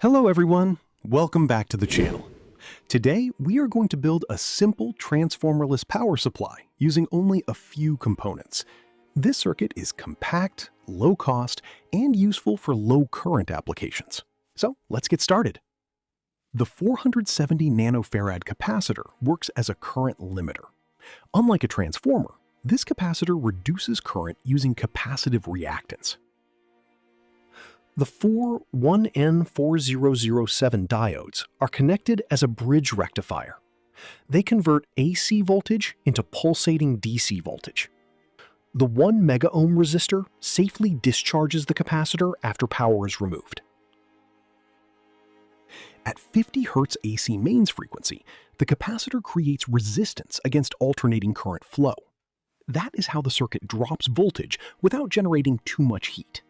Hello everyone, welcome back to the channel. Today we are going to build a simple transformerless power supply using only a few components. This circuit is compact, low cost, and useful for low current applications. So let's get started. The 470 nanofarad capacitor works as a current limiter. Unlike a transformer, this capacitor reduces current using capacitive reactance. The four 1N4007 diodes are connected as a bridge rectifier. They convert AC voltage into pulsating DC voltage. The 1 megaohm resistor safely discharges the capacitor after power is removed. At 50 Hz AC mains frequency, the capacitor creates resistance against alternating current flow. That is how the circuit drops voltage without generating too much heat.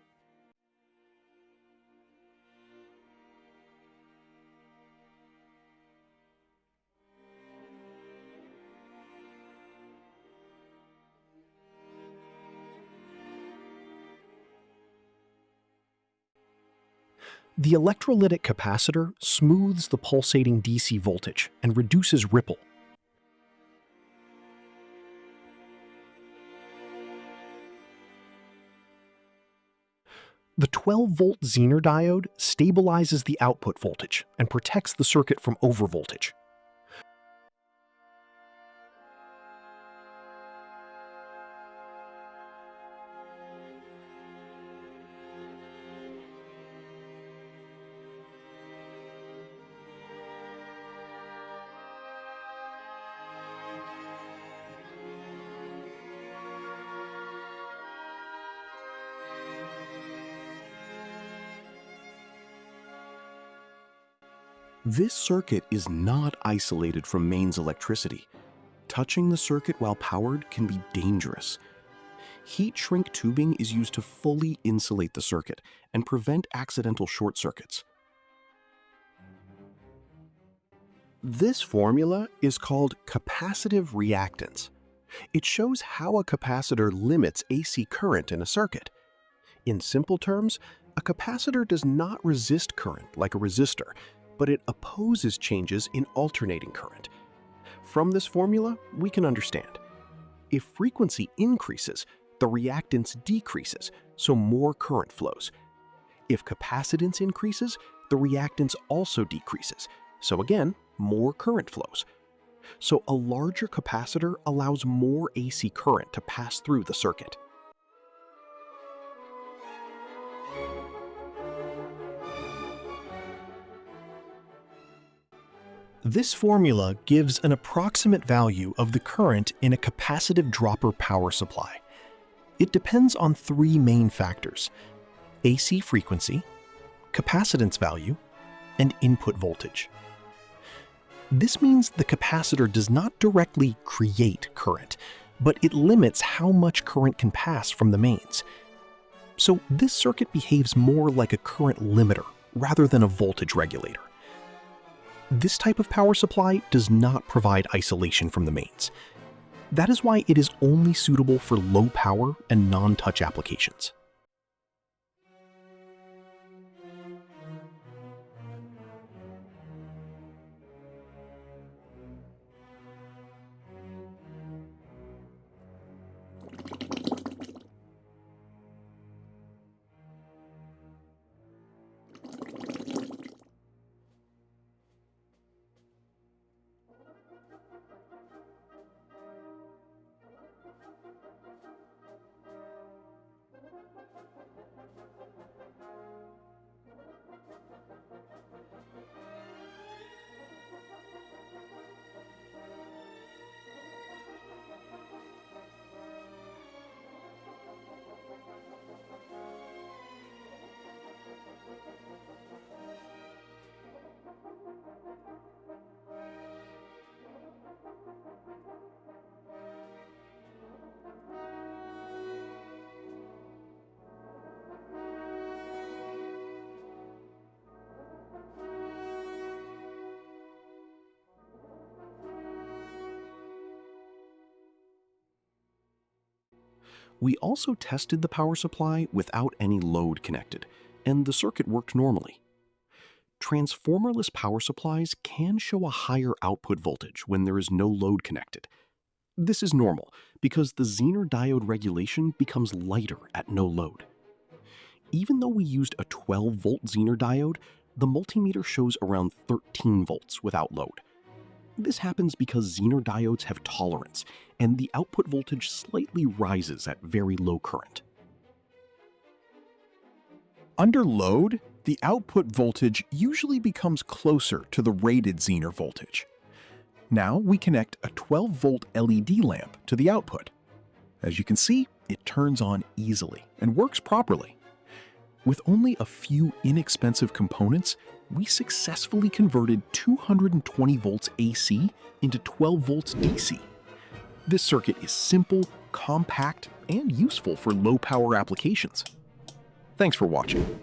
The electrolytic capacitor smooths the pulsating DC voltage and reduces ripple. The 12-volt Zener diode stabilizes the output voltage and protects the circuit from overvoltage. This circuit is not isolated from mains electricity. Touching the circuit while powered can be dangerous. Heat shrink tubing is used to fully insulate the circuit and prevent accidental short circuits. This formula is called capacitive reactance. It shows how a capacitor limits AC current in a circuit. In simple terms, a capacitor does not resist current like a resistor, but it opposes changes in alternating current. From this formula, we can understand. If frequency increases, the reactance decreases, so more current flows. If capacitance increases, the reactance also decreases, so again, more current flows. So a larger capacitor allows more AC current to pass through the circuit. This formula gives an approximate value of the current in a capacitive dropper power supply. It depends on three main factors: AC frequency, capacitance value, and input voltage. This means the capacitor does not directly create current, but it limits how much current can pass from the mains. So this circuit behaves more like a current limiter rather than a voltage regulator. This type of power supply does not provide isolation from the mains. That is why it is only suitable for low power and non-touch applications. We also tested the power supply without any load connected, and the circuit worked normally. Transformerless power supplies can show a higher output voltage when there is no load connected. This is normal because the Zener diode regulation becomes lighter at no load. Even though we used a 12-volt Zener diode, the multimeter shows around 13 volts without load. This happens because Zener diodes have tolerance, and the output voltage slightly rises at very low current. Under load, the output voltage usually becomes closer to the rated Zener voltage. Now we connect a 12-volt LED lamp to the output. As you can see, it turns on easily and works properly. With only a few inexpensive components, we successfully converted 220 volts AC into 12 volts DC. This circuit is simple, compact, and useful for low-power applications. Thanks for watching.